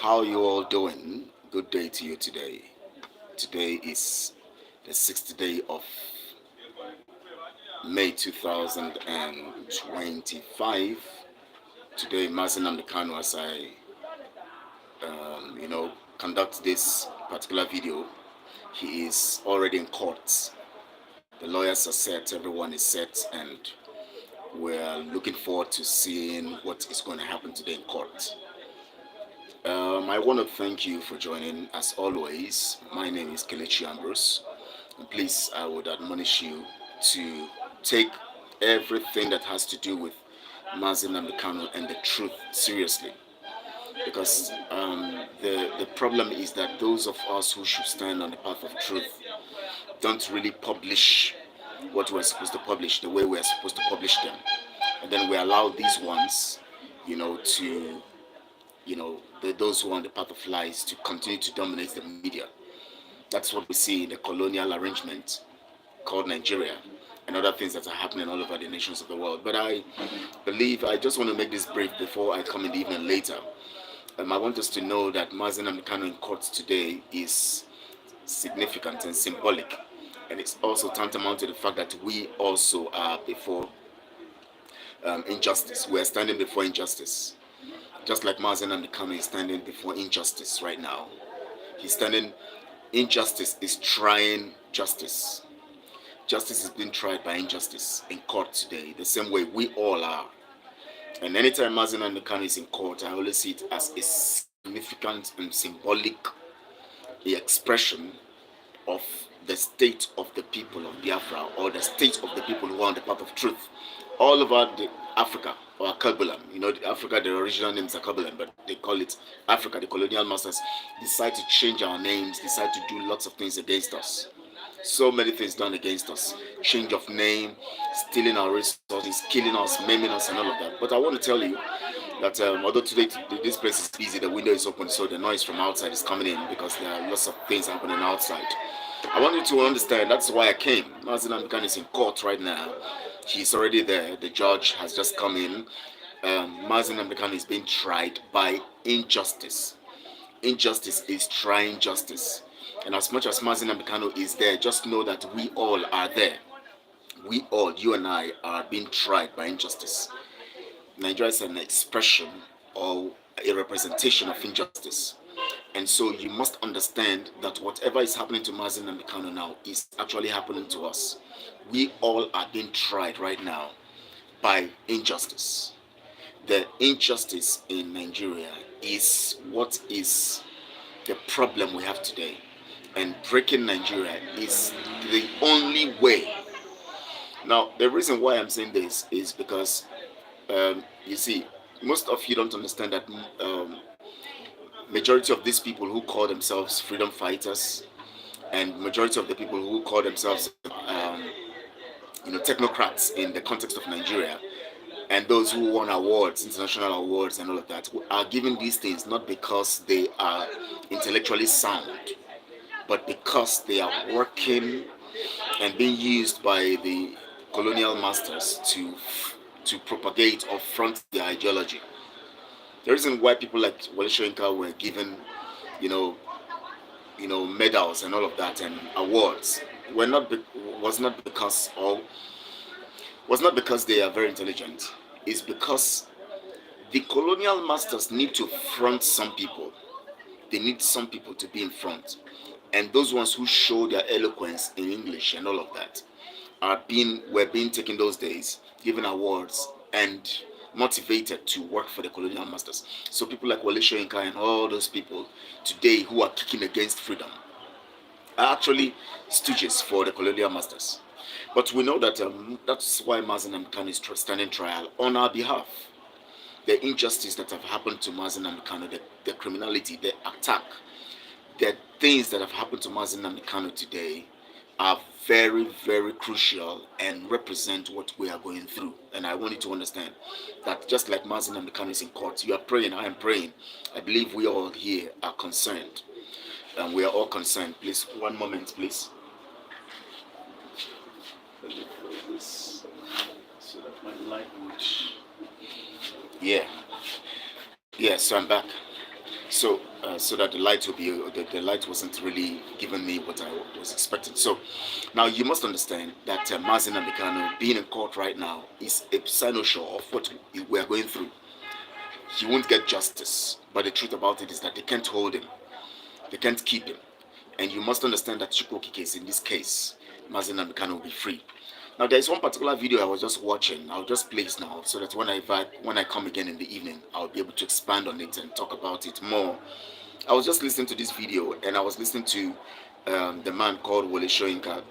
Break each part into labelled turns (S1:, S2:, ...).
S1: How you all doing? Good day to you today. Today is the 6th day of May 2025. Today, Mazi Nnamdi Kanu, as I, conduct this particular video, he is already in court. The lawyers are set, everyone is set, and we're looking forward to seeing what is going to happen today in court. I want to thank you for joining. As always, my name is Kelechi Ambrose. And please, I would admonish you to take everything that has to do with Mazi Nnamdi Kanu and the truth seriously. Because the problem is that those of us who should stand on the path of truth don't really publish what we're supposed to publish the way we're supposed to publish them. And then we allow these ones, to those who are on the path of lies to continue to dominate the media. That's what we see in the colonial arrangement called Nigeria and other things that are happening all over the nations of the world. But I just want to make this brief before I come in the evening later. I want us to know that Mazi Nnamdi Kanu in court today is significant and symbolic. And it's also tantamount to the fact that we also are before injustice. We are standing before injustice. Just like Mazi Nnamdi Kanu is standing before injustice right now. He's standing, injustice is trying justice. Justice is being tried by injustice in court today, the same way we all are. And anytime Mazi Nnamdi Kanu is in court, I always see it as a significant and symbolic expression of the state of the people of Biafra, or the state of the people who are on the path of truth all over Africa, or Akabulam. Africa, the original name is Akabulam, but they call it Africa. The colonial masters decide to change our names, decide to do lots of things against us. So many things done against us. Change of name, stealing our resources, killing us, maiming us, and all of that. But I want to tell you that although today this place is busy, the window is open, so the noise from outside is coming in because there are lots of things happening outside. I want you to understand that's why I came. Mazi Nnamdi Kanu is in court right now. He's already there. The judge has just come in. Mazi Nnamdi Kanu is being tried by injustice. Injustice is trying justice. And as much as Mazi Nnamdi Kanu is there, just know that we all are there. We all, you and I, are being tried by injustice. Nigeria is an expression or a representation of injustice. And so you must understand that whatever is happening to Mazi Nnamdi Kanu now is actually happening to us. We all are being tried right now by injustice. The injustice in Nigeria is what is the problem we have today. And breaking Nigeria is the only way. Now, the reason why I'm saying this is because, you see, most of you don't understand that majority of these people who call themselves freedom fighters, and majority of the people who call themselves technocrats in the context of Nigeria, and those who won awards, international awards and all of that, are given these things not because they are intellectually sound, but because they are working and being used by the colonial masters to propagate or front their ideology. The reason why people like Wale Soyinka were given, medals and all of that and awards was not because they are very intelligent. It's because the colonial masters need to front some people. They need some people to be in front, and those ones who show their eloquence in English and all of that were being taken those days, given awards and motivated to work for the colonial masters. So people like Wale Soyinka and all those people today who are kicking against freedom are actually stooges for the colonial masters. But we know that that's why Mazi Nnamdi Kanu is standing trial on our behalf. The injustice that have happened to Mazi Nnamdi Kanu, the criminality, the attack, the things that have happened to Mazi Nnamdi Kanu today are very, very crucial and represent what we are going through. And I want you to understand that just like Mazi Nnamdi Kanu is in court, you are praying, I am praying. I believe we all here are concerned. And we are all concerned. Please, one moment, please. Let me close this so that my light would... Yeah, so I'm back. So that the light will be the light wasn't really giving me what I was expecting. So now you must understand that Mazi Nnamdi Kanu being in court right now is a sign show of what we are going through. He won't get justice, but the truth about it is that they can't hold him, they can't keep him, and you must understand that Chukwuki case in this case, Mazi Nnamdi Kanu will be free. Now there is one particular video I was just watching. I'll just play it now so that when I come again in the evening, I'll be able to expand on it and talk about it more. I was just listening to this video and I was listening to the man called Wole Soyinka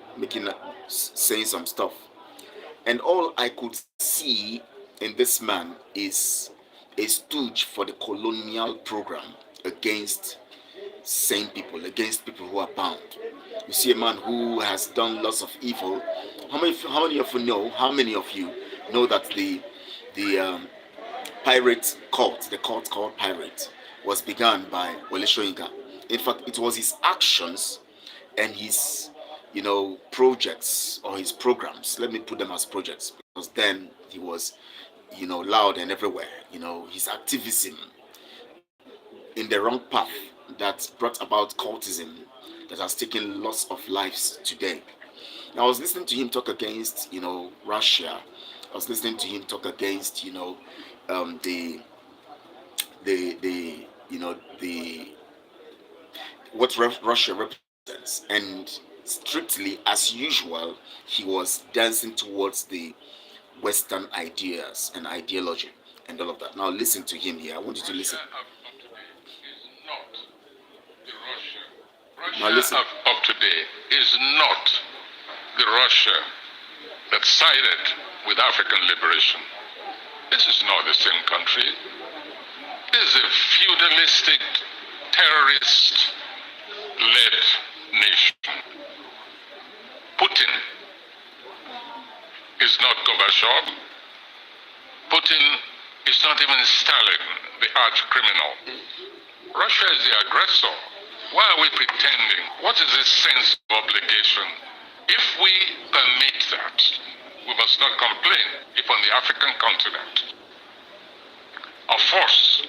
S1: saying some stuff, and all I could see in this man is a stooge for the colonial program against sane people, against people who are bound. You see a man who has done lots of evil. How many of you know? How many of you know that the pirate cult, the cult called pirate, was begun by Wole Soyinka? In fact, it was his actions and his projects or his programs. Let me put them as projects because then he was loud and everywhere. His activism in the wrong path that brought about cultism that has taken lots of lives today. Now, I was listening to him talk against, Russia. I was listening to him talk against, the, the what Russia represents, and strictly as usual, he was dancing towards the Western ideas and ideology and all of that. Now, listen to him here. I want you to listen.
S2: Russia of today is not the Russia that sided with African liberation. This is not the same country. This is a feudalistic, terrorist-led nation. Putin is not Gorbachev. Putin is not even Stalin, the arch criminal. Russia is the aggressor. Why are we pretending? What is this sense of obligation? If we permit that, we must not complain if on the African continent a force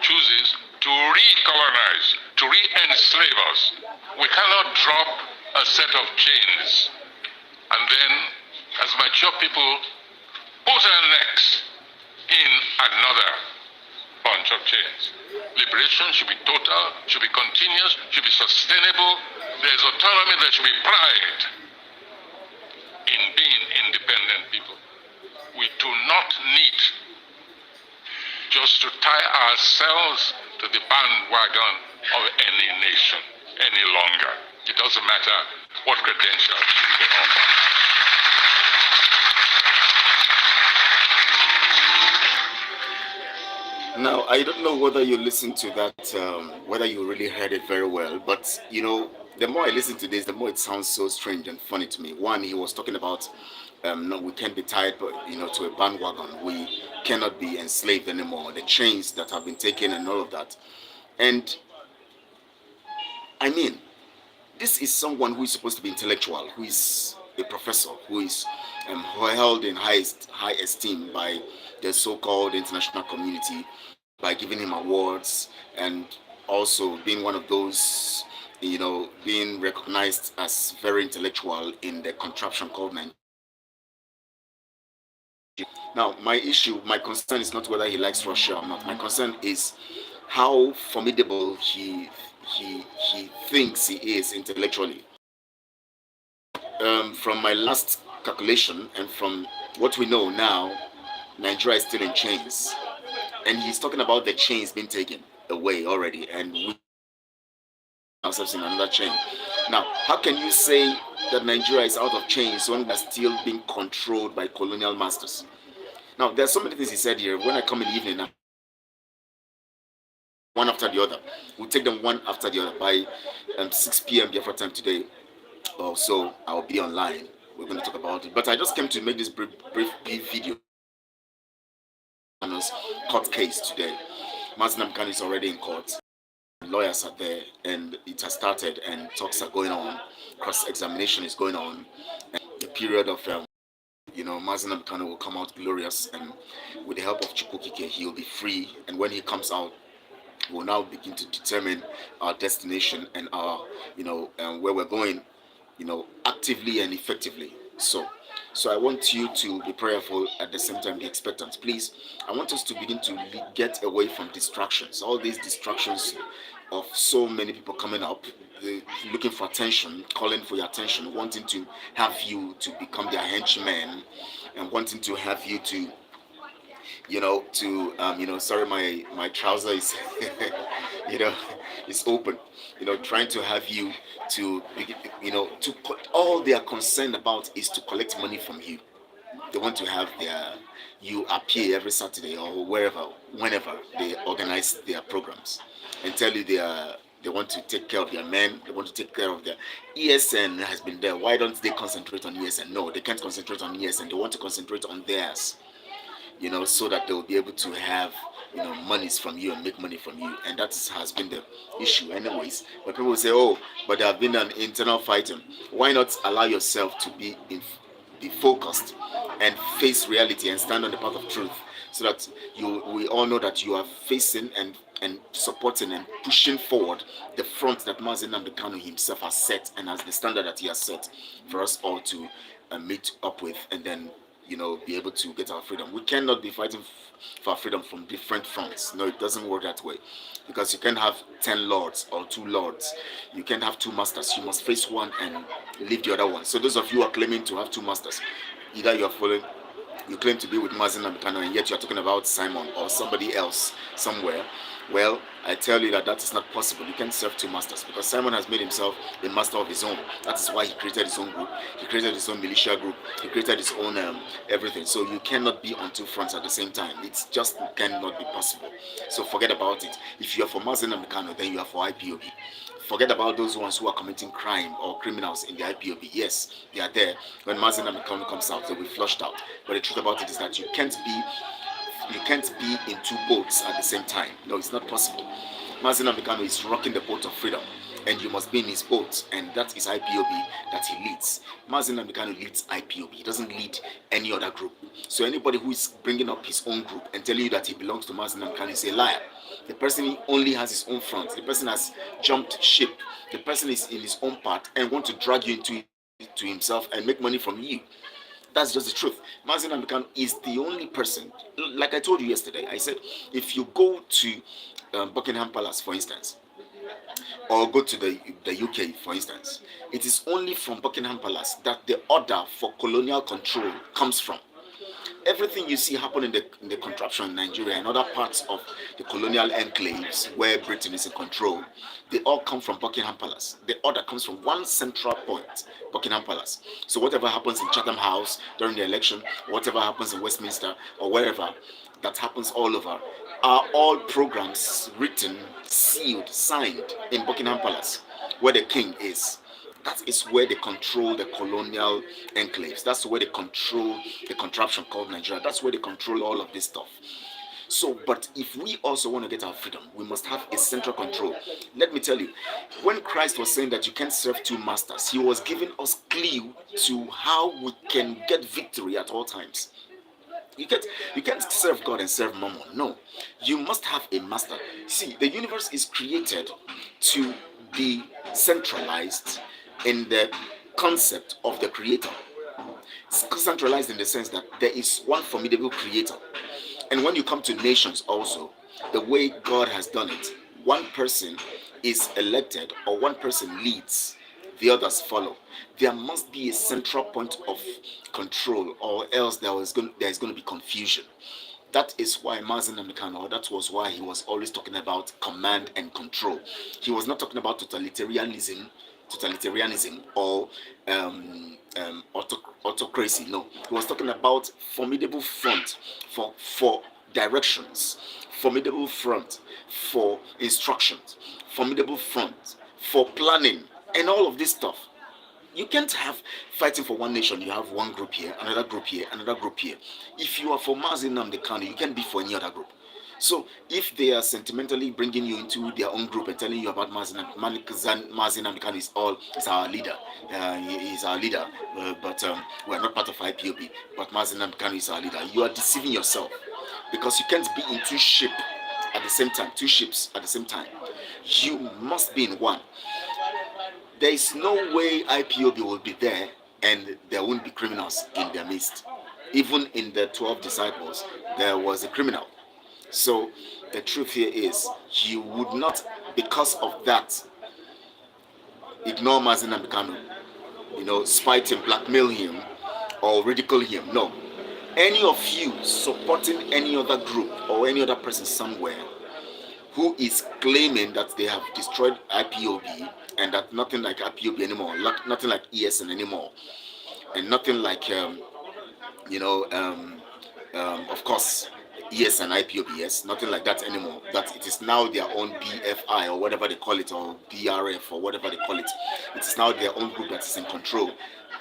S2: chooses to recolonize, to re-enslave us, we cannot drop a set of chains and then, as mature people, put our necks in another bunch of chains. Liberation should be total, should be continuous, should be sustainable. There's autonomy, there should be pride in being independent people. We do not need just to tie ourselves to the bandwagon of any nation any longer. It doesn't matter what credentials they offer.
S1: Now, I don't know whether you listened to that, whether you really heard it very well, but the more I listen to this, the more it sounds so strange and funny to me. One, he was talking about, no, we can't be tied, but to a bandwagon. We cannot be enslaved anymore. The chains that have been taken and all of that. And I mean, this is someone who is supposed to be intellectual, who is a professor, who is held in high esteem by the so-called international community, by giving him awards and also being one of those, being recognized as very intellectual in the contraption called Nigeria. Now, my concern is not whether he likes Russia or not. My concern is how formidable he thinks he is intellectually. From my last calculation and from what we know now, Nigeria is still in chains, and he's talking about the chains being taken away already, and we ourselves in another chain. Now, how can you say that Nigeria is out of chains when we're still being controlled by colonial masters? Now, there's so many things he said here. When I come in the evening, now, one after the other, we'll take them one after the other by 6 p.m. Biafra time today. So I'll be online. We're going to talk about it. But I just came to make this brief video on his court case today. Mazi Nnamdi Kanu is already in court. Lawyers are there, and it has started, and talks are going on. Cross-examination is going on. And the period of Mazi Nnamdi Kanu will come out glorious, and with the help of Chukwuki, he will be free. And when he comes out, we'll now begin to determine our destination and our, where we're going, actively and effectively. So I want you to be prayerful, at the same time be expectant. Please, I want us to begin to get away from distractions. All these distractions of so many people coming up, looking for attention, calling for your attention, wanting to have you to become their henchmen, and wanting to have you to, sorry, my trouser is, you know, is open. Trying to have you to, all they are concerned about is to collect money from you. They want to have you appear every Saturday or wherever, whenever they organize their programs, and tell you they want to take care of their men. They want to take care of their ESN has been there. Why don't they concentrate on ESN? No, they can't concentrate on ESN. They want to concentrate on theirs, so that they'll be able to have, monies from you and make money from you. And has been the issue anyways. But people say, oh, but there have been an internal fighting. Why not allow yourself to be focused and face reality and stand on the path of truth, so that we all know that you are facing and supporting and pushing forward the front that Mazi Nnamdi Kanu himself has set, and as the standard that he has set for us all to meet up with, and then be able to get our freedom. We cannot be fighting for our freedom from different fronts. No, it doesn't work that way, because you can't have 10 lords or 2 lords. You can't have 2 masters. You must face one and leave the other one. So those of you who are claiming to have 2 masters, either you are following, you claim to be with Mazi Nnamdi Kanu, and yet you are talking about Simon or somebody else somewhere. Well, I tell you that is not possible. You can't serve 2 masters, because Simon has made himself a master of his own. That is why he created his own group. He created his own militia group. He created his own everything. So you cannot be on 2 fronts at the same time. It just cannot be possible. So forget about it. If you are for Mazi Nnamdi Kanu, then you are for IPOB. Forget about those ones who are committing crime or criminals in the IPOB. Yes, they are there. When Mazi Nnamdi Kanu comes out, they'll be flushed out. But the truth about it is that you can't be in 2 boats at the same time. No, it's not possible. Mazi Nnamdi Kanu is rocking the boat of freedom, and you must be in his boat, and that is IPOB that he leads. Mazi Nnamdi Kanu leads IPOB. He doesn't lead any other group. So anybody who is bringing up his own group and telling you that he belongs to Mazi Nnamdi Kanu is a liar. The person only has his own front. The person has jumped ship. The person is in his own path and want to drag you into it to himself and make money from you. That's just the truth. Mazi Nnamdi Kanu is the only person. Like I told you yesterday, I said, if you go to Buckingham Palace, for instance, or go to the UK, for instance, it is only from Buckingham Palace that the order for colonial control comes from. Everything you see happen in the contraption in Nigeria and other parts of the colonial enclaves where Britain is in control, they all come from Buckingham Palace. The order comes from one central point, Buckingham Palace. So whatever happens in Chatham House during the election, whatever happens in Westminster or wherever, that happens all over, are all programs written, sealed, signed in Buckingham Palace, where the king is. That is where they control the colonial enclaves. That's where they control the contraption called Nigeria. That's where they control all of this stuff. So, but if we also want to get our freedom, we must have a central control. Let me tell you, when Christ was saying that you can't serve 2 masters, he was giving us clue to how we can get victory at all times. You can't serve God and serve Mammon. No, you must have a master. See, the universe is created to be centralized in the concept of the creator. It's centralized in the sense that there is one formidable creator. And when you come to nations also, the way God has done it, one person is elected or one person leads, the others follow. There must be a central point of control, or else there is going to be confusion. That is why Mazi Nnamdi Kanu, that was why he was always talking about command and control. He was not talking about totalitarianism or autocracy. No, he was talking about formidable front for directions, formidable front for instructions, formidable front for planning, and all of this stuff. You can't have fighting for one nation. You have one group here, another group here, another group here. If you are for Mazi Nnamdi Kanu, you can't be for any other group. So if they are sentimentally bringing you into their own group and telling you about Mazi Nnamdi Kanu is our leader, he is our leader, but we are not part of IPOB, but Mazi Nnamdi Kanu is our leader, you are deceiving yourself, because you can't be in 2 ships at the same time, two ships at the same time. You must be in one. There is no way IPOB will be there and there won't be criminals in their midst. Even in the 12 disciples, there was a criminal. So the truth here is, you would not, because of that, ignore Mazi Nnamdi Kanu, spite him, blackmail him, or ridicule him. No. Any of you supporting any other group or any other person somewhere who is claiming that they have destroyed IPOB and that nothing like IPOB anymore, nothing like ESN anymore, and nothing like of course, ES and IPOB, yes, nothing like that anymore. That it is now their own BFI or whatever they call it, or BRF or whatever they call it. It is now their own group that is in control.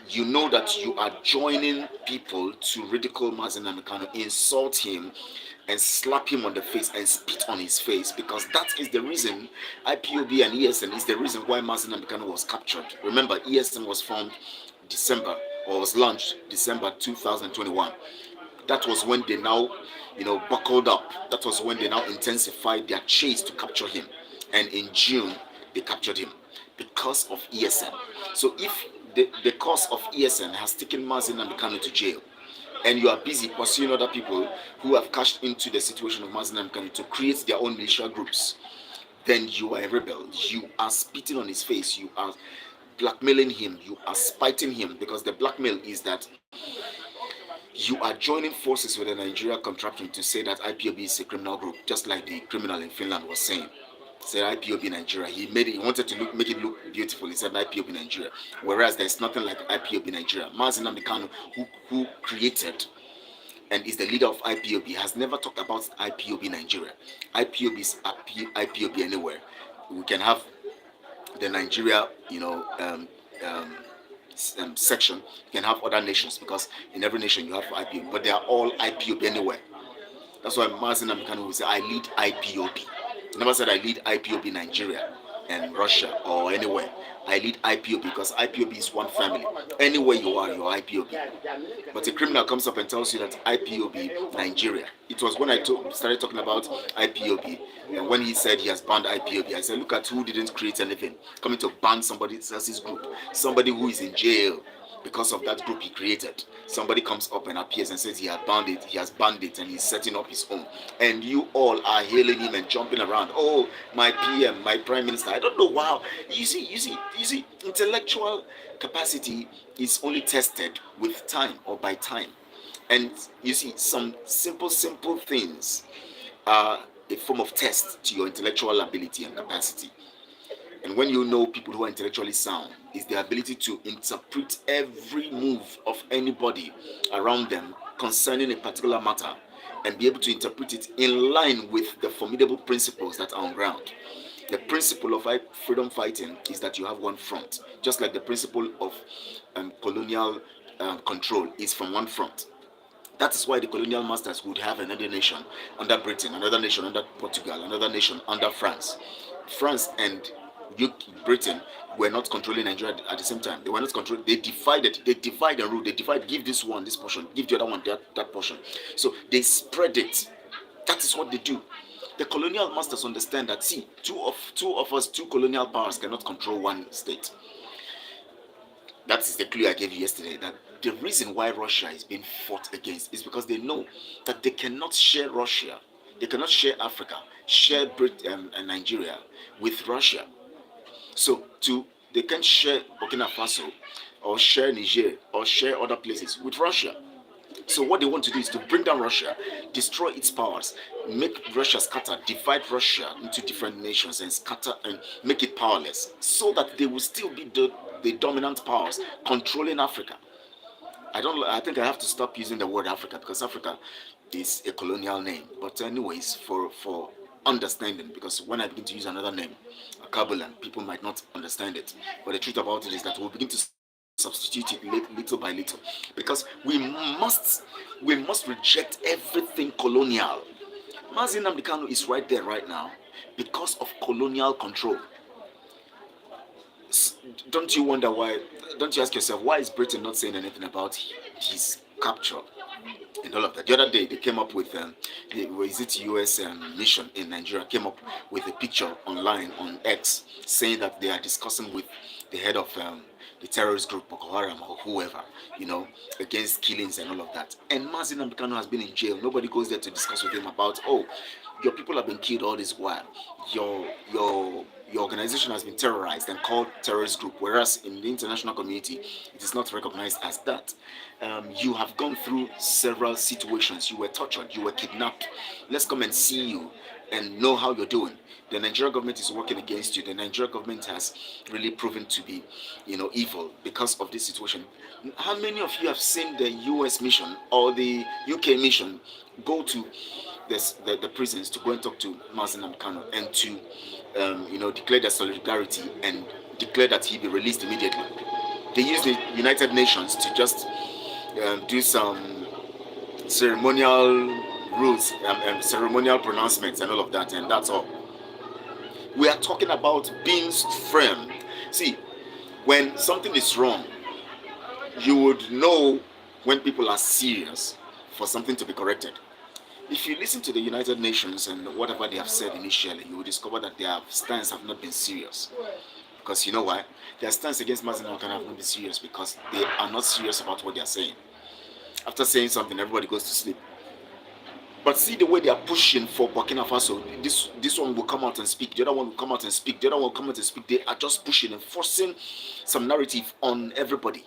S1: You know that you are joining people to ridicule Mazi Nnamdi Kanu, insult him, and slap him on the face and spit on his face, because that is the reason IPOB and ESN is the reason why Mazi Nnamdi Kanu was captured. Remember, ESN was formed December, or was launched December 2021. That was when they now, buckled up. That was when they now intensified their chase to capture him. And in June, they captured him because of ESN. So if the cause of ESN has taken Mazi Nnamdi Kanu to jail, and you are busy pursuing other people who have cashed into the situation of Mazi Nnamdi Kanu to create their own militia groups, then you are a rebel. You are spitting on his face. You are blackmailing him. You are spiting him, because the blackmail is that you are joining forces with the Nigeria contraption to say that IPOB is a criminal group, just like the criminal in Finland was saying. He said IPOB Nigeria. He wanted to make it look beautiful. He said IPOB Nigeria, whereas there's nothing like IPOB Nigeria. Mazi Nnamdi Kanu, who created and is the leader of IPOB, has never talked about IPOB Nigeria. IPOB is IPOB anywhere. We can have the Nigeria, section. You can have other nations, because in every nation you have IPOB, but they are all IPOB anywhere. That's why Mazi Nnamdi Kanu will say, I lead IPOB. He never said I lead IPOB Nigeria and Russia or anywhere. I lead IPOB, because IPOB is one family. Anywhere you are, you're IPOB. But a criminal comes up and tells you that IPOB Nigeria. It was when I started talking about IPOB, and when he said he has banned IPOB, I said, look at who didn't create anything, coming to ban somebody else's group, somebody who is in jail because of that group he created. Somebody comes up and appears and says he has banned it, and he's setting up his own. And you all are hailing him and jumping around. Oh, my PM, my Prime Minister. I don't know. Wow. You see, intellectual capacity is only tested with time or by time. And you see, some simple things are a form of test to your intellectual ability and capacity. And when you know people who are intellectually sound, is the ability to interpret every move of anybody around them concerning a particular matter, and be able to interpret it in line with the formidable principles that are on ground. The principle of freedom fighting is that you have one front, just like the principle of colonial control is from one front. That is why the colonial masters would have another nation under Britain, another nation under Portugal, another nation under France. France and Britain were not controlling Nigeria at the same time. They were not controlling. They divide and rule. They divide, give this one this portion, give the other one that portion. So they spread it. That is what they do. The colonial masters understand that, see, two colonial powers cannot control one state. That is the clue I gave you yesterday, that the reason why Russia is being fought against is because they know that they cannot share Russia, they cannot share Africa, share Britain and Nigeria with Russia. So they can share Burkina Faso or share Niger or share other places with Russia. So what they want to do is to bring down Russia, destroy its powers, make Russia scatter, divide Russia into different nations and scatter and make it powerless, so that they will still be the dominant powers controlling Africa. I think I have to stop using the word Africa, because Africa is a colonial name. But anyways, for understanding, because when I begin to use another name, Kabulan, people might not understand it. But the truth about it is that we'll begin to substitute it little by little, because we must reject everything colonial. Mazi Nnamdi Kanu is right there right now because of colonial control. Don't you wonder why? Don't you ask yourself, why is Britain not saying anything about his capture? and all of that. The other day, they came up with, is it US mission in Nigeria, came up with a picture online on X saying that they are discussing with the head of the terrorist group Boko Haram or whoever, against killings and all of that. And Mazi Nnamdi Kanu has been in jail. Nobody goes there to discuss with him about, oh, your people have been killed all this while. Your organization has been terrorized and called terrorist group, whereas in the international community, it is not recognized as that. You have gone through several situations. You were tortured, you were kidnapped. Let's come and see you and know how you're doing. The Nigerian government is working against you. The Nigerian government has really proven to be, evil because of this situation. How many of you have seen the US mission or the UK mission go to the prisons to go and talk to Mazi Nnamdi Kanu and to, declare their solidarity and declare that he be released immediately? They use the United Nations to just do some ceremonial rules and ceremonial pronouncements and all of that, and that's all. We are talking about being firm. See, when something is wrong, you would know when people are serious for something to be corrected. If you listen to the United Nations and whatever they have said initially, you will discover that their stance have not been serious. Because you know why? Their stance against Mazi Nnamdi Kanu have not been serious because they are not serious about what they are saying. After saying something, everybody goes to sleep. But see the way they are pushing for Burkina Faso. This one will come out and speak. The other one will come out and speak. The other one will come out and speak. They are just pushing and forcing some narrative on everybody.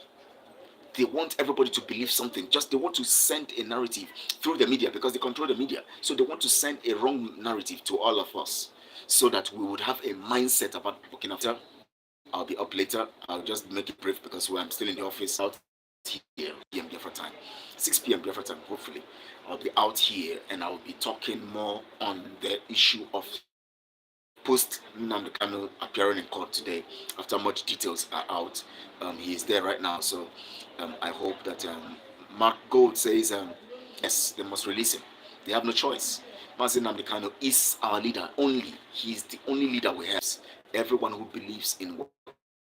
S1: They want everybody to believe something. They want to send a narrative through the media because they control the media. So they want to send a wrong narrative to all of us so that we would have a mindset about Burkina Faso. I'll be up later. I'll just make it brief because I'm still in the office out here, PM Biafra time, 6 p.m. Biafra time, hopefully. I'll be out here and I'll be talking more on the issue of post Nnamdi Kanu appearing in court today. After much details are out, he is there right now. So I hope that Mark Gold says yes, they must release him. They have no choice. Mazi Nnamdi Kanu is our leader only. He is the only leader we have. Everyone who believes in what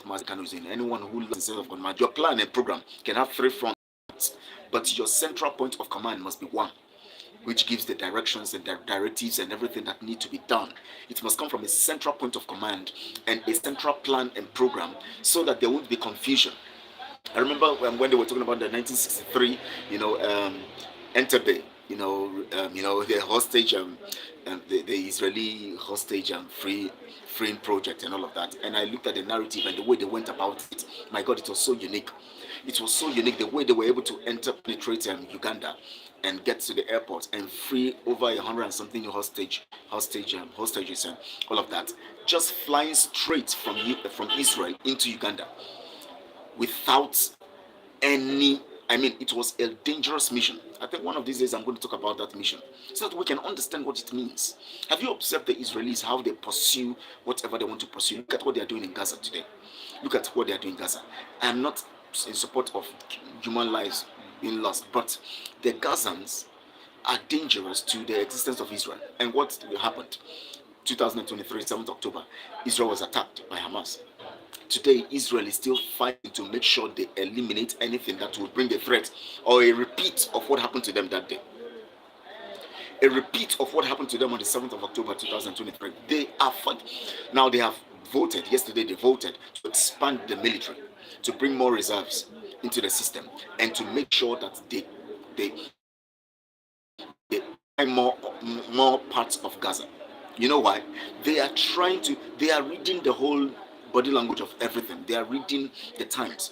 S1: Mazi Kanu is in, anyone who loves himself of command, your plan and program can have 3 fronts, but your central point of command must be one, which gives the directions and the directives and everything that need to be done. It must come from a central point of command and a central plan and program so that there won't be confusion. I remember when they were talking about the 1963, Entebbe, the hostage, the Israeli hostage freeing project and all of that. And I looked at the narrative and the way they went about it. My God, it was so unique. It was so unique the way they were able to penetrate Uganda and get to the airport and free over 100 and something hostages and all of that, just flying straight from Israel into Uganda without any. It was a dangerous mission. I think one of these days I'm going to talk about that mission so that we can understand what it means. Have you observed the Israelis, how they pursue whatever they want to pursue? Look at what they are doing in Gaza today. Look at what they are doing in Gaza. I am not in support of human lives being lost, but the Gazans are dangerous to the existence of Israel. And what happened? 2023, 7th October, Israel was attacked by Hamas. Today, Israel is still fighting to make sure they eliminate anything that will bring a threat or a repeat of what happened to them that day. A repeat of what happened to them on the 7th of October 2023. They are fighting. Now they have voted, yesterday they voted to expand the military, to bring more reserves into the system, and to make sure that they buy more parts of Gaza. You know why? They are reading the whole body language of everything. They are reading the times.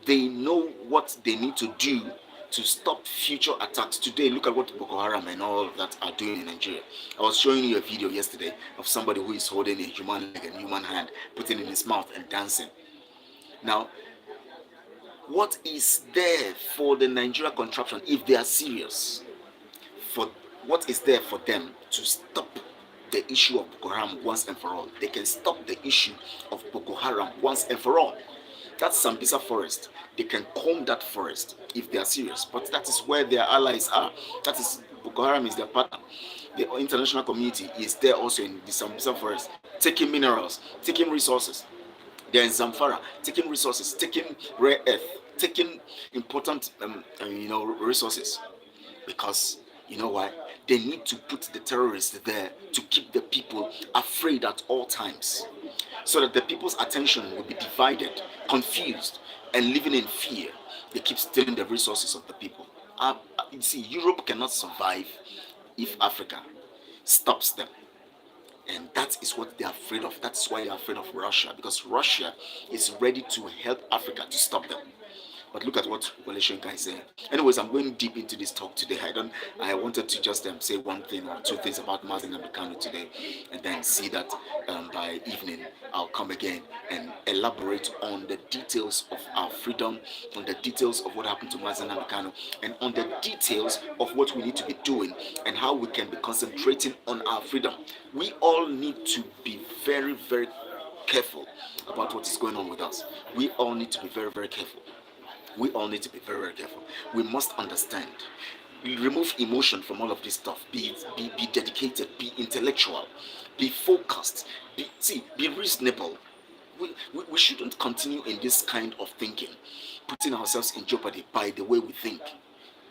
S1: They know what they need to do to stop future attacks. Today, look at what Boko Haram and all of that are doing in Nigeria. I was showing you a video yesterday of somebody who is holding a human leg and human hand, putting it in his mouth and dancing. Now, what is there for the Nigeria contraption if they are serious? For what is there for them to stop the issue of Boko Haram once and for all? They can stop the issue of Boko Haram once and for all. That's Sambisa forest. They can comb that forest if they are serious. But that is where their allies are. That is, Boko Haram is their partner. The international community is there also in the Sambisa forest, taking minerals, taking resources. They're in Zamfara, taking resources, taking rare earth, taking important resources. because you know why? They need to put the terrorists there to keep the people afraid at all times, so that the people's attention will be divided, confused, and living in fear. They keep stealing the resources of the people. You see, Europe cannot survive if Africa stops them. And that is what they're afraid of. That's why they're afraid of Russia, because Russia is ready to help Africa to stop them. But look at what Waleshenka is saying. Anyways, I'm going deep into this talk today. I wanted to just say one thing or two things about Mazi Nnamdi Kanu today, and then see that by evening I'll come again and elaborate on the details of our freedom, on the details of what happened to Mazi Nnamdi Kanu, and on the details of what we need to be doing and how we can be concentrating on our freedom. We all need to be very, very careful about what is going on with us. We all need to be very, very careful. We all need to be very, very careful. We must understand. Remove emotion from all of this stuff. Be dedicated. Be intellectual. Be focused. Be reasonable. We shouldn't continue in this kind of thinking, putting ourselves in jeopardy by the way we think.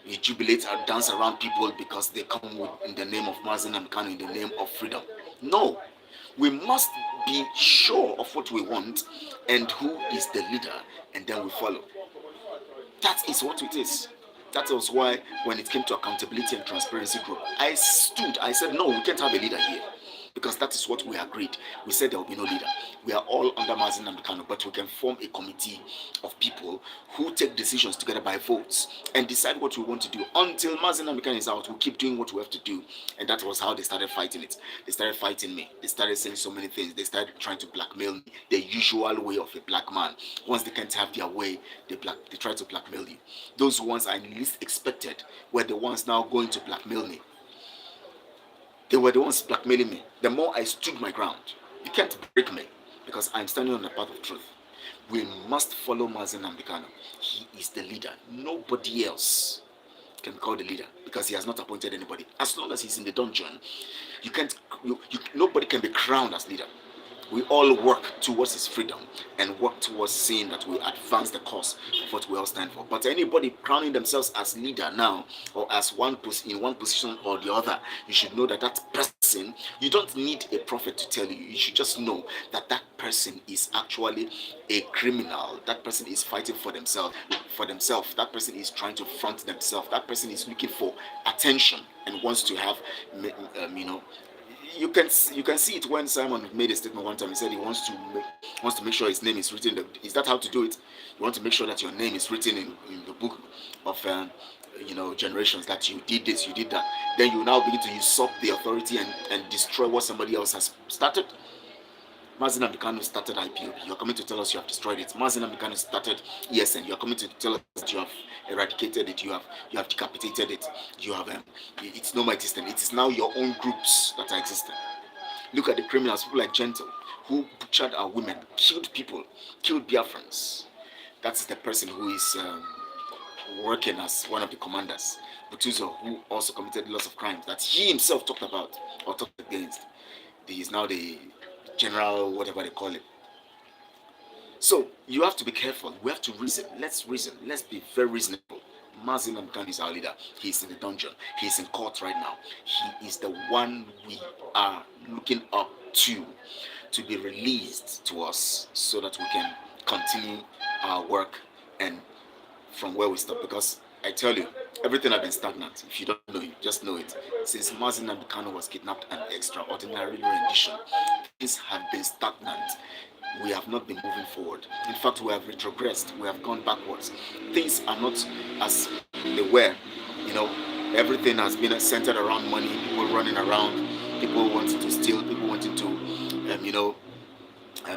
S1: We jubilate and dance around people because they come in the name of Mazi Nnamdi Kanu, in the name of freedom. No, we must be sure of what we want and who is the leader, and then we follow. That is what it is. That was why when it came to accountability and transparency group, I said, no, we can't have a leader here. Because that is what we agreed. We said there will be no leader. We are all under Mazi Nnamdi Kanu, but we can form a committee of people who take decisions together by votes and decide what we want to do. Until Mazi Nnamdi Kanu is out, we'll keep doing what we have to do. And that was how they started fighting it. They started fighting me. They started saying so many things. They started trying to blackmail me, the usual way of a black man. Once they can't have their way, they try to blackmail you. Those ones I least expected were the ones now going to blackmail me. They were the ones blackmailing me. The more I stood my ground, you can't break me because I'm standing on the path of truth. We must follow Mazi Nnamdi Kanu. He is the leader. Nobody else can be called the leader because he has not appointed anybody. As long as he's in the dungeon, nobody can be crowned as leader. We all work towards his freedom and work towards seeing that we advance the cause of what we all stand for. But anybody crowning themselves as leader now, or as in one position or the other, you should know that that person, you don't need a prophet to tell you. You should just know that that person is actually a criminal. That person is fighting for themselves. That person is trying to front themselves. That person is looking for attention and wants to have, you can see it when Simon made a statement one time. He said he wants to make sure his name is written. Is that how to do it? You want to make sure that your name is written in the book of generations, that you did this, you did that. Then you now begin to usurp the authority and destroy what somebody else has started. Mazi Nnamdi Kanu started IPOB. You're coming to tell us you have destroyed it. Mazi Nnamdi Kanu started ESN. You're coming to tell us that you have eradicated it. You have decapitated it. You have it's no more existent. It is now your own groups that are existing. Look at the criminals, people like Gentle, who butchered our women, killed people, killed Biafrans. That's the person who is working as one of the commanders. Butuzo, who also committed lots of crimes that he himself talked about or talked against. He is now the general, whatever they call it. So you have to be careful. We have to reason. Let's reason. Let's be very reasonable. Mazi Nnamdi Kanu is our leader. He's in the dungeon. He's in court right now. He is the one we are looking up to be released to us so that we can continue our work and from where we stop. Because I tell you, everything has been stagnant. If you don't know it, just know it. Since Mazi Nnamdi Kanu was kidnapped and extraordinary rendition, things have been stagnant. We have not been moving forward. In fact, we have retrogressed. We have gone backwards. Things are not as they were. Everything has been centered around money. People running around. People wanting to steal. People wanting to,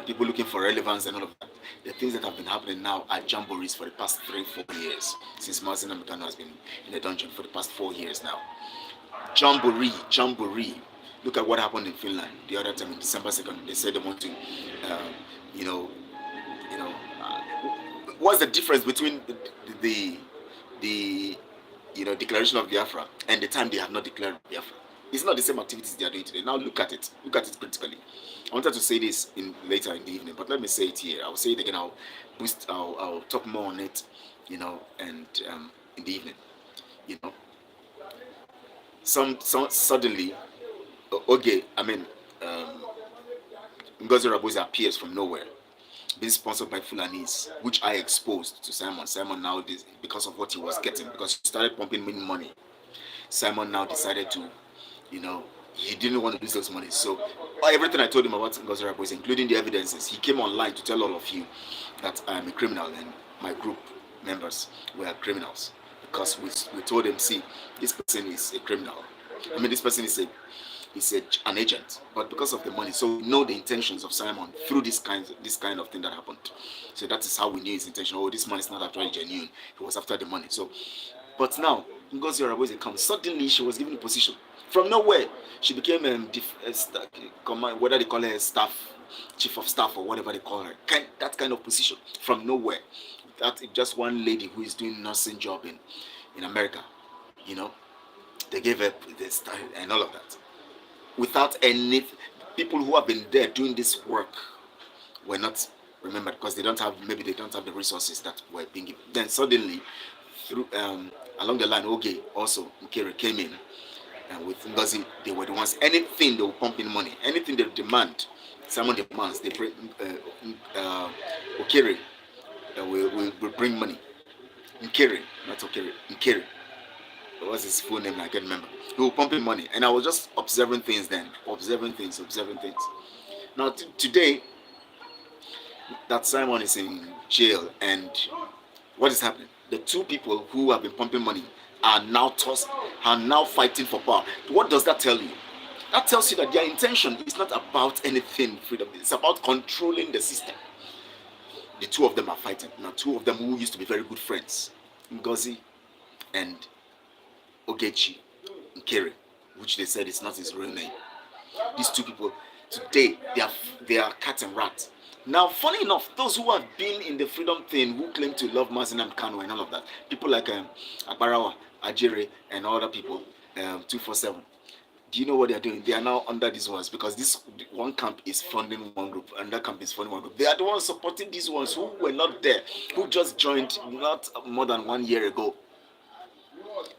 S1: people looking for relevance and all of that. The things that have been happening now are jamborees for the past 3-4 years. Since Mazi Nnamdi Kanu has been in the dungeon for the past 4 years now. Jamboree. Look at what happened in Finland the other time, in December 2nd. They said they want to, what's the difference between the declaration of Biafra and the time they have not declared Biafra? It's not the same activities they are doing today. Now look at it critically. I wanted to say this later in the evening, but let me say it here. I'll say it again. I'll talk more on it, and in the evening, some suddenly, okay, I mean, um, Ngozi Rabosi appears from nowhere, being sponsored by Fulanis, which I exposed to Simon. Simon now, because of what he was getting, because he started pumping me money. Simon now decided to, you know, he didn't want to lose those money. So everything I told him about Ngozi Rabosi, including the evidences, he came online to tell all of you that I am a criminal and my group members were criminals, because we told him, see, this person is a criminal. I mean, this person is an agent, but because of the money, so we know the intentions of Simon through this kind of thing that happened. So that is how we knew his intention. Oh, this man is not actually genuine. He was after the money. So, but now Ngozi Araboze comes. Suddenly, she was given a position from nowhere. She became whether they call her staff, chief of staff or whatever they call her. That kind of position from nowhere. That just one lady who is doing nursing job in America. You know, they gave her this and all of that without any people who have been there doing this work were not remembered, because maybe they don't have the resources that were being given. Then suddenly, through along the line, Oge also Nkere came in, and with Ngozi, they were the ones. Anything they will pump in money, anything they demand, someone demands, they bring. Okere will bring money. Nkere, not Okere, Nkere. What's his full name? I can't remember. He will pump in money, and I was just observing things then, observing things. Now today, that Simon is in jail, and what is happening? The two people who have been pumping money are now fighting for power. What does that tell you? That tells you that their intention is not about anything freedom. It's about controlling the system. The two of them are fighting. Now, two of them who used to be very good friends, Ngozi and Ogechi Nkere, which they said is not his real name. These two people today, they are cat and rat. Now, funny enough, those who have been in the freedom thing, who claim to love Mazi Nnamdi Kanu and all of that, people like Akbarawa, Ajere, and other people, 247. Do you know what they are doing? They are now under these ones, because this one camp is funding one group and that camp is funding one group. They are the ones supporting these ones who were not there, who just joined not more than 1 year ago.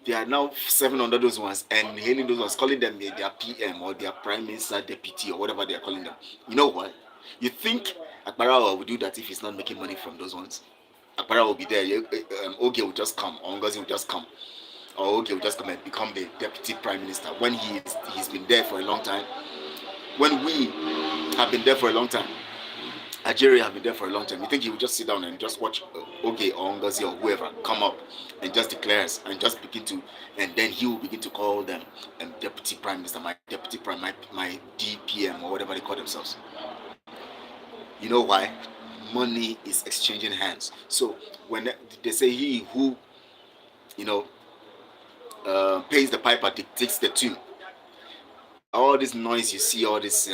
S1: They are now serving under those ones and hailing those ones, calling them their PM or their prime minister deputy or whatever they are calling them. You know what? You think Akbarawa will do that if he's not making money from those ones? Akbarawa will be there. Oge will just come, or Ngozi will just come, or Oge will just come and become the deputy prime minister when he's been there for a long time. When we have been there for a long time, Algeria have been there for a long time. You think he will just sit down and just watch Oge or Ngozi or whoever come up and just declares and just begin to, and then he will begin to call them deputy prime minister, my deputy prime, my DPM or whatever they call themselves. You know why? Money is exchanging hands. So when they say he who, you know, pays the piper dictates the tune. All this noise you see, all this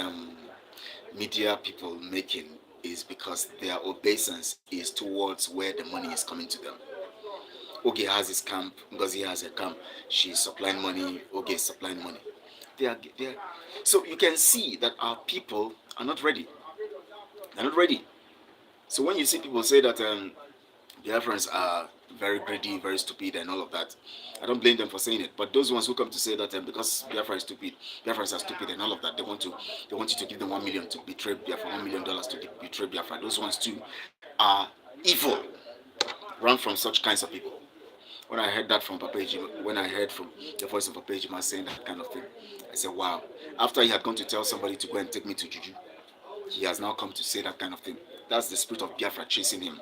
S1: media people making is because their obeisance is towards where the money is coming to them. Oge has his camp, Ngozi has a camp, she's supplying money, Oge is supplying money. They are. So you can see that our people are not ready. They're not ready. So when you see people say that Biafrans are very greedy, very stupid, and all of that, I don't blame them for saying it. But those ones who come to say that because Biafra is stupid, Biafrans are stupid, and all of that, they want you to give them $1 million to betray Biafra, $1 million to betray Biafra. Those ones too are evil. Run from such kinds of people. When I heard that from Papa Ejima, when I heard from the voice of Papa Ejima saying that kind of thing, I said, wow. After he had gone to tell somebody to go and take me to Juju, he has now come to say that kind of thing. That's the spirit of Biafra chasing him.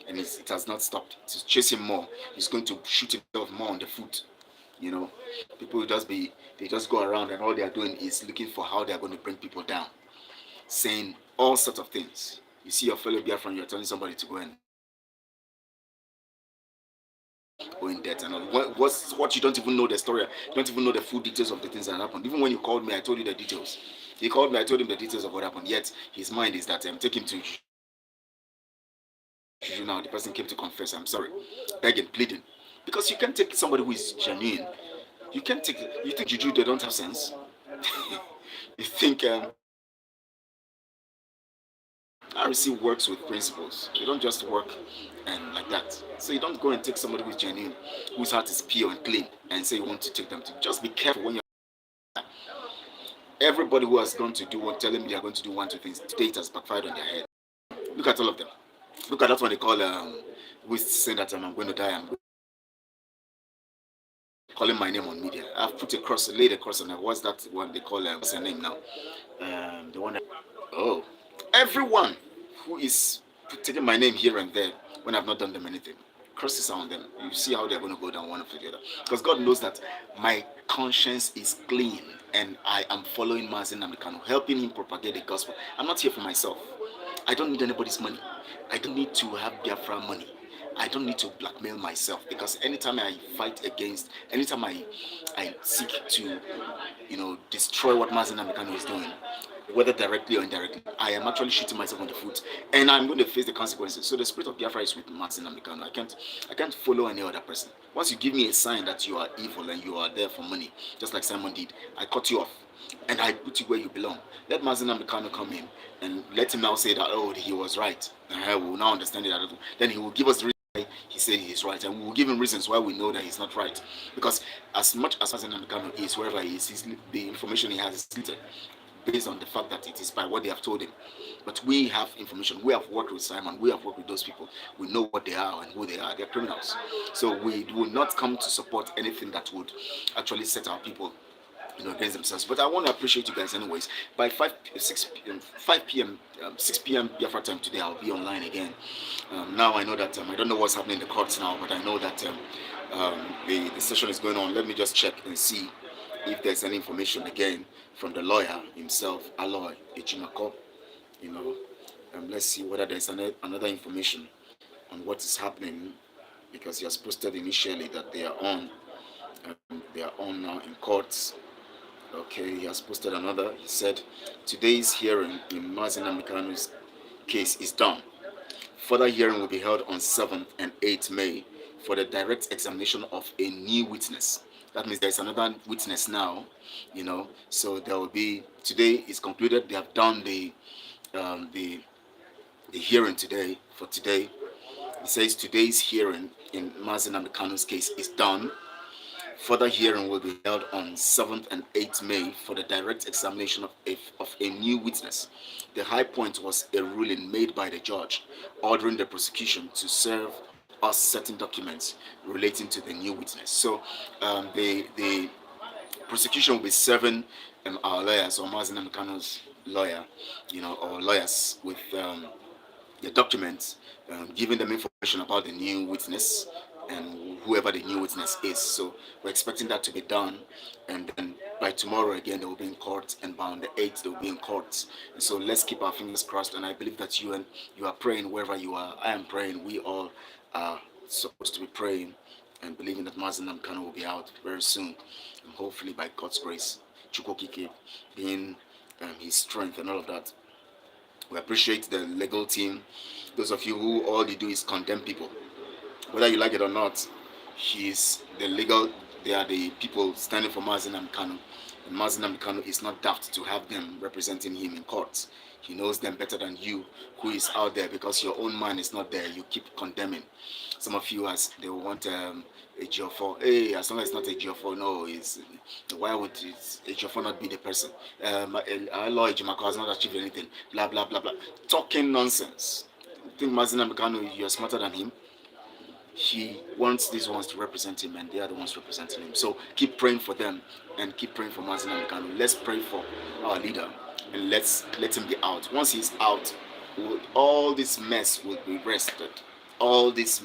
S1: And it has not stopped. To chase him more, he's going to shoot himself more on the foot. You know, people will they just go around and all they are doing is looking for how they are going to bring people down, saying all sorts of things. You see your fellow Biafran, you're telling somebody to go and go in debt and all. What you don't even know the story, you don't even know the full details of the things that happened. Even when you called me, I told you the details. He called me, I told him the details of what happened. Yet his mind is that take him to Juju now. The person came to confess. I'm sorry, begging, pleading, because you can't take somebody who is genuine. You can't take. You think Juju they don't have sense? You think RC works with principles. You don't just work and like that. So you don't go and take somebody who's genuine, whose heart is pure and clean, and say you want to take them to. Just be careful when you're. Everybody who has gone to do one, telling me they are going to do one, two things, today it has backfired on their head. Look at all of them. Look at that one they call who is saying that I'm going to die. I'm calling my name on media. I've put a cross, laid a cross on her. What's that one they call? What's her name now? The one. Oh, everyone who is taking my name here and there when I've not done them anything. Crosses on them. You see how they're going to go down one after the other. Because God knows that my conscience is clean and I am following Mazi Nnamdi Kanu, helping him propagate the gospel. I'm not here for myself. I don't need anybody's money. I don't need to have Biafra money. I don't need to blackmail myself because anytime I fight against, anytime I seek to, destroy what Mazi Nnamdi Kanu is doing, whether directly or indirectly, I am actually shooting myself on the foot, and I'm going to face the consequences. So the spirit of Biafra is with Mazi Nnamdi Kanu. I can't follow any other person. Once you give me a sign that you are evil and you are there for money, just like Simon did, I cut you off and I put you where you belong. Let Mazi Nnamdi Kanu come in and let him now say that, oh, he was right. And I will now understand it. Then he will give us the reason why he said he is right, and we will give him reasons why we know that he's not right. Because as much as Mazi Nnamdi Kanu is, wherever he is, the information he has is limited based on the fact that it is by what they have told him. But we have information. We have worked with Simon. We have worked with those people. We know what they are and who they are. They're criminals. So we will not come to support anything that would actually set our people against themselves. But I want to appreciate you guys anyways. By 5 p.m., 6 p.m. Biafra time today, I'll be online again. Now I know that, I don't know what's happening in the courts now, but I know that the session is going on. Let me just check and see if there's any information again from the lawyer himself, Aloy Echimako. Let's see whether there's another information on what is happening, because he has posted initially that they are on now in courts. Okay, he has posted another. He said today's hearing in Mazi Nnamdi Kanu's case is done. Further hearing will be held on 7th and 8th May for the direct examination of a new witness. That means there's another witness now, So there will be, today is concluded. They have done the hearing today. For today, it says today's hearing in Mazi Nnamdi Kanu's case is done. Further hearing will be held on 7th and 8th May for the direct examination of a new witness. The high point was a ruling made by the judge ordering the prosecution to serve us certain documents relating to the new witness. So the prosecution will be serving our lawyers, or Mazi Nnamdi Kanu's lawyer, or lawyers with the documents, giving them information about the new witness and whoever the new witness is. So we're expecting that to be done, and then by tomorrow again they will be in court, and by on the 8th they will be in court. And so let's keep our fingers crossed, and I believe that you are praying wherever you are. I am praying. We all are supposed to be praying and believing that Mazi Nnamdi Kanu will be out very soon, and hopefully by God's grace, Chukokike being his strength and all of that. We appreciate the legal team. Those of you who all you do is condemn people, whether you like it or not. They are the people standing for Mazi Nnamdi Kanu. And Mazi Nnamdi Kanu is not daft to have them representing him in court. He knows them better than you, who is out there, because your own man is not there. You keep condemning. Some of you, as they want a GO4. Hey, as long as it's not a GO4, no, why would a GO4 not be the person? Our lawyer Jimako has not achieved anything. Blah blah blah blah. Talking nonsense. I think Mazi Nnamdi Kanu, you're smarter than him. He wants these ones to represent him, and they are the ones representing him. So keep praying for them and keep praying for Mazi Nnamdi Kanu. Let's pray for our leader, and let's let him be out. Once he's out, all this mess will be rested. All this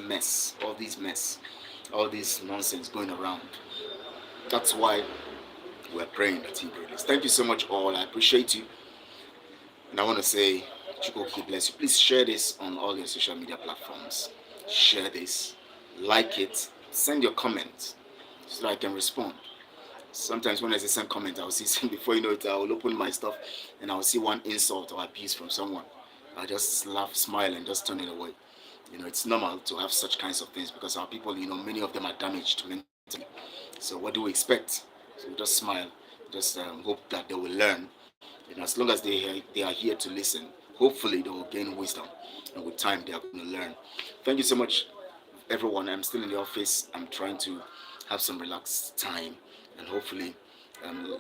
S1: nonsense going around. That's why we're praying that he be released. Thank you so much, all. I appreciate you, and I want to say, Chukwuka bless you. Please share this on all your social media platforms. Share this, like it, send your comment so that I can respond. Sometimes when I say send comment, I'll see, before you know it, I will open my stuff and I'll see one insult or abuse from someone. I just laugh, smile, and just turn it away. It's normal to have such kinds of things, because our people, many of them are damaged mentally. So what do we expect? So just smile, just hope that they will learn. As long as they are here to listen, hopefully they will gain wisdom, and with time they are going to learn. Thank you so much, everyone. I'm still in the office. I'm trying to have some relaxed time, and hopefully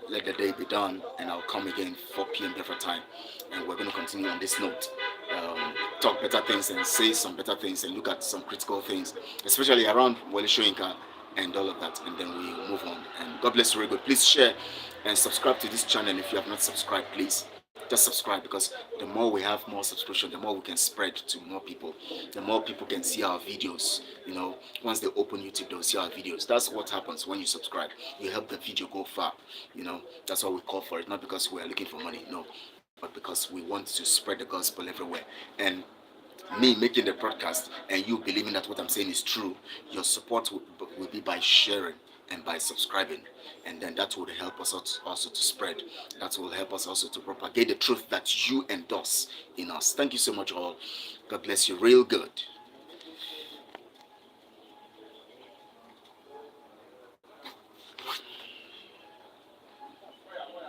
S1: let the day be done, and I'll come again 4 p.m. different time, and we're going to continue on this note. Talk better things and say some better things and look at some critical things, especially around Wale Soyinka and all of that, and then we move on. And God bless you very good. Please share and subscribe to this channel if you have not subscribed. Please just subscribe, because the more we have more subscription, the more we can spread to more people, the more people can see our videos. Once they open YouTube, they'll see our videos. That's what happens when you subscribe. You help the video go far. That's what we call for it, not because we are looking for money, no, but because we want to spread the gospel everywhere. And me making the broadcast and you believing that what I'm saying is true, your support will be by sharing and by subscribing, and then that will help us also to spread. That will help us also to propagate the truth that you endorse in us. Thank you so much, all. God bless you real good.